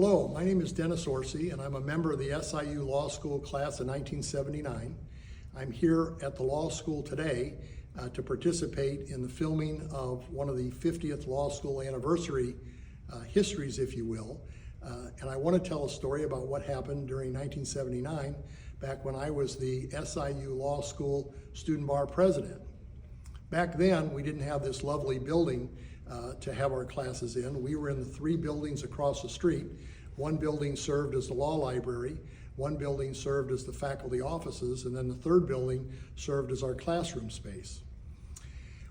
Hello, my name is Dennis Orsey, and I'm a member of the SIU Law School class of 1979. I'm here at the law school today to participate in the filming of one of the 50th law school anniversary histories, if you will. And I want to tell a story about what happened during 1979, back when I was the SIU Law School Student Bar President. Back then, we didn't have this lovely building to have our classes in. We were in the three buildings across the street. One building served as the law library, one building served as the faculty offices, and then the third building served as our classroom space.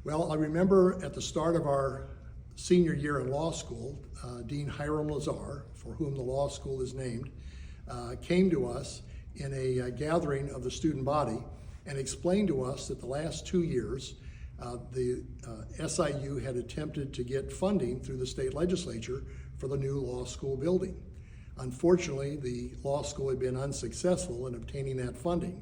Well, I remember at the start of our senior year in law school, Dean Hiram Lazar, for whom the law school is named, came to us in a gathering of the student body and explained to us that the last 2 years, the SIU had attempted to get funding through the state legislature for the new law school building. Unfortunately, the law school had been unsuccessful in obtaining that funding.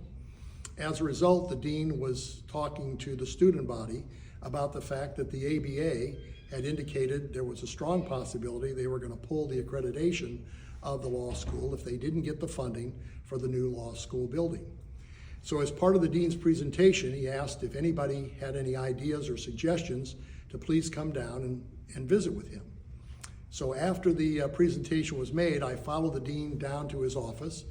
As a result, the dean was talking to the student body about the fact that the ABA had indicated there was a strong possibility they were going to pull the accreditation of the law school if they didn't get the funding for the new law school building. So as part of the dean's presentation, he asked if anybody had any ideas or suggestions to please come down and visit with him. So after the presentation was made, I followed the dean down to his office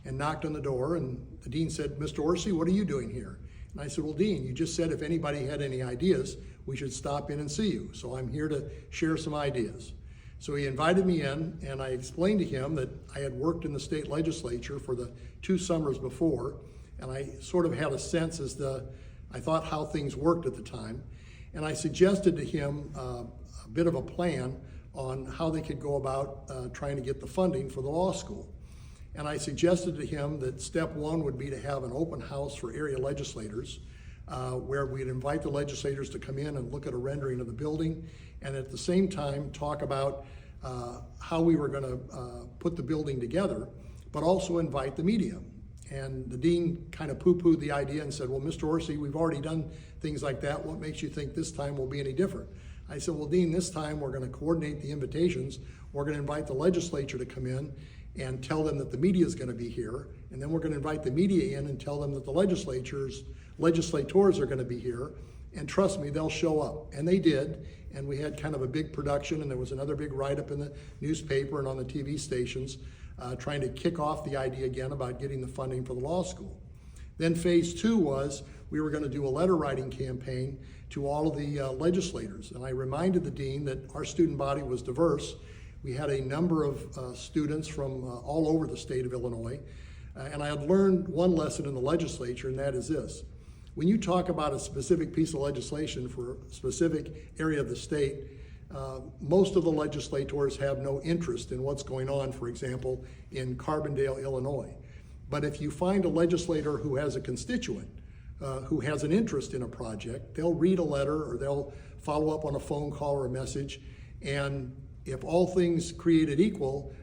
and knocked on the door, and the dean said, "Mr. Orsey, what are you doing here?" And I said, "Well, Dean, you just said if anybody had any ideas, we should stop in and see you. So I'm here to share some ideas." So he invited me in, and I explained to him that I had worked in the state legislature for the 2 summers before, and I sort of had a sense I thought how things worked at the time. And I suggested to him a bit of a plan on how they could go about trying to get the funding for the law school. And I suggested to him that step 1 would be to have an open house for area legislators, where we'd invite the legislators to come in and look at a rendering of the building, and at the same time talk about how we were gonna put the building together, but also invite the media. And the dean kind of poo-pooed the idea and said, "Well, Mr. Orsey, we've already done things like that. What makes you think this time will be any different?" I said, "Well, Dean, this time we're going to coordinate the invitations. We're going to invite the legislature to come in and tell them that the media is going to be here. And then we're going to invite the media in and tell them that the legislators are going to be here. And trust me, they'll show up." And they did. And we had kind of a big production, and there was another big write-up in the newspaper and on the TV stations trying to kick off the idea again about getting the funding for the law school. Then phase 2 was we were going to do a letter writing campaign to all of the legislators. And I reminded the dean that our student body was diverse. We had a number of students from all over the state of Illinois. And I had learned one lesson in the legislature, and that is this. When you talk about a specific piece of legislation for a specific area of the state, most of the legislators have no interest in what's going on, for example, in Carbondale, Illinois. But if you find a legislator who has a constituent who has an interest in a project, they'll read a letter or they'll follow up on a phone call or a message, and if all things created equal,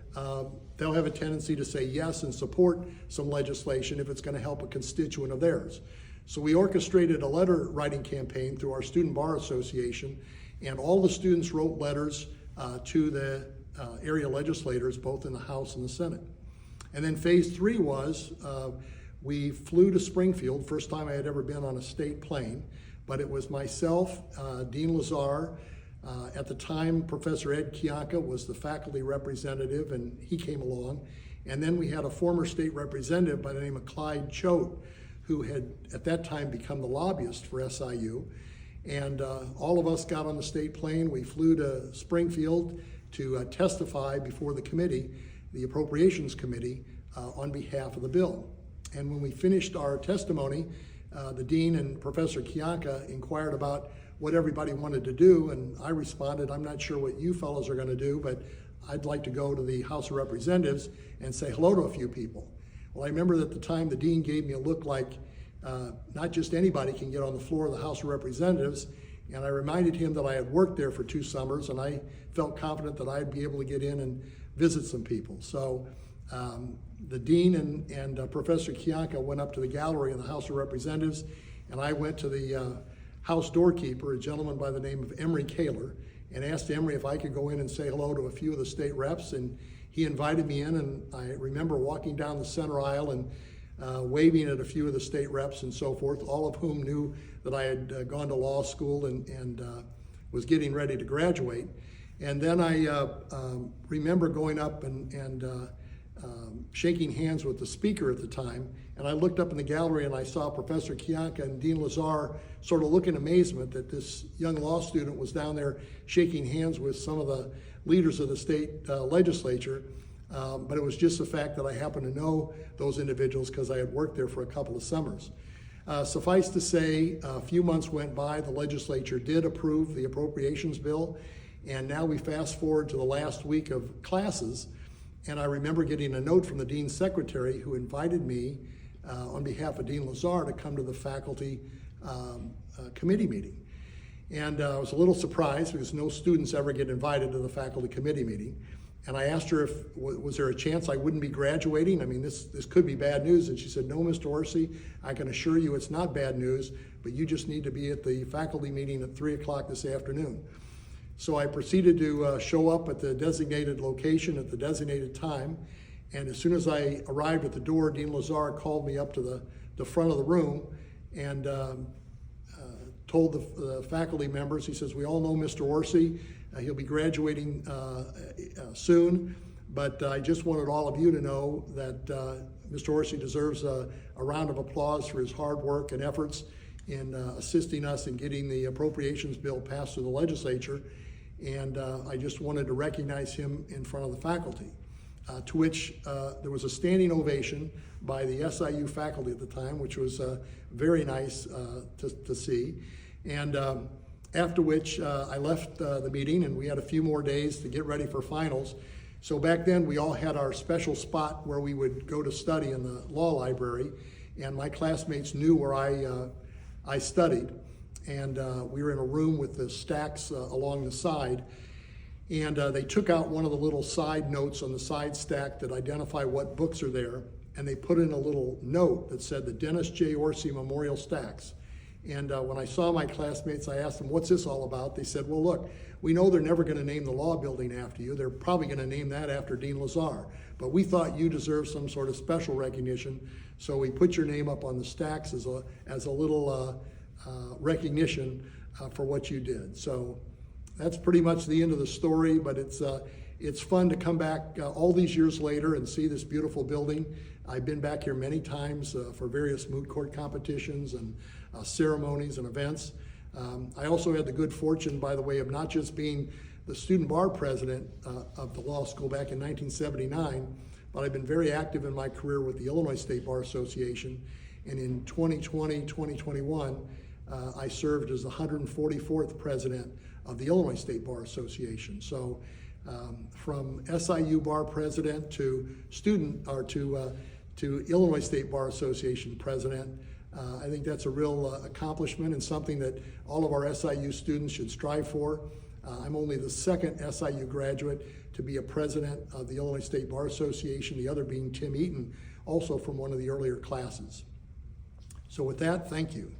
they'll have a tendency to say yes and support some legislation if it's going to help a constituent of theirs. So we orchestrated a letter writing campaign through our Student Bar Association, and all the students wrote letters to the area legislators, both in the House and the Senate. And then phase 3 was we flew to Springfield, first time I had ever been on a state plane, but it was myself, Dean Lazar, at the time Professor Ed Kianka was the faculty representative, and he came along. And then we had a former state representative by the name of Clyde Choate, who had at that time become the lobbyist for SIU. And all of us got on the state plane. We flew to Springfield to testify before the committee, the Appropriations Committee, on behalf of the bill. And when we finished our testimony, the dean and Professor Kianka inquired about what everybody wanted to do, and I responded, "I'm not sure what you fellows are going to do, but I'd like to go to the House of Representatives and say hello to a few people." Well, I remember at the time the dean gave me a look like not just anybody can get on the floor of the House of Representatives, and I reminded him that I had worked there for 2 summers, and I felt confident that I'd be able to get in and visit some people. So the dean and Professor Kianka went up to the gallery in the House of Representatives, and I went to the House doorkeeper, a gentleman by the name of Emory Kaler, and asked Emory if I could go in and say hello to a few of the state reps, and he invited me in, and I remember walking down the center aisle and waving at a few of the state reps and so forth, all of whom knew that I had gone to law school and was getting ready to graduate. And then I remember going up and shaking hands with the speaker at the time, and I looked up in the gallery and I saw Professor Kianka and Dean Lazar sort of look in amazement that this young law student was down there shaking hands with some of the leaders of the state legislature. But it was just the fact that I happened to know those individuals because I had worked there for a couple of summers. Suffice to say, a few months went by, the legislature did approve the appropriations bill, and now we fast forward to the last week of classes, and I remember getting a note from the dean's secretary who invited me on behalf of Dean Lazar to come to the faculty committee meeting. And I was a little surprised because no students ever get invited to the faculty committee meeting. And I asked her if, was there a chance I wouldn't be graduating? I mean, this could be bad news. And she said, no, Mr. Orsey, I can assure you it's not bad news, but you just need to be at the faculty meeting at 3 o'clock this afternoon. So I proceeded to show up at the designated location at the designated time. And as soon as I arrived at the door, Dean Lazar called me up to the front of the room and told the faculty members, he says, we all know Mr. Orsey. He'll be graduating soon, but I just wanted all of you to know that Mr. Orsey deserves a round of applause for his hard work and efforts in assisting us in getting the appropriations bill passed through the legislature, and I just wanted to recognize him in front of the faculty, to which there was a standing ovation by the SIU faculty at the time, which was very nice to see. And after which I left the meeting, and we had a few more days to get ready for finals. So back then we all had our special spot where we would go to study in the law library, and my classmates knew where I studied. And we were in a room with the stacks along the side, and they took out one of the little side notes on the side stack that identify what books are there, and they put in a little note that said the Dennis J. Orsey Memorial Stacks. And when I saw my classmates, I asked them, what's this all about? They said, well, look, we know they're never going to name the law building after you. They're probably going to name that after Dean Lazar. But we thought you deserved some sort of special recognition, so we put your name up on the stacks as a little recognition for what you did. So that's pretty much the end of the story, but it's fun to come back all these years later and see this beautiful building. I've been back here many times for various moot court competitions and ceremonies and events. I also had the good fortune, by the way, of not just being the student bar president of the law school back in 1979, but I've been very active in my career with the Illinois State Bar Association. And in 2020, 2021, I served as the 144th president of the Illinois State Bar Association. So from SIU bar president to to Illinois State Bar Association president, I think that's a real accomplishment and something that all of our SIU students should strive for. I'm only the second SIU graduate to be a president of the Illinois State Bar Association, the other being Tim Eaton, also from one of the earlier classes. So with that, thank you.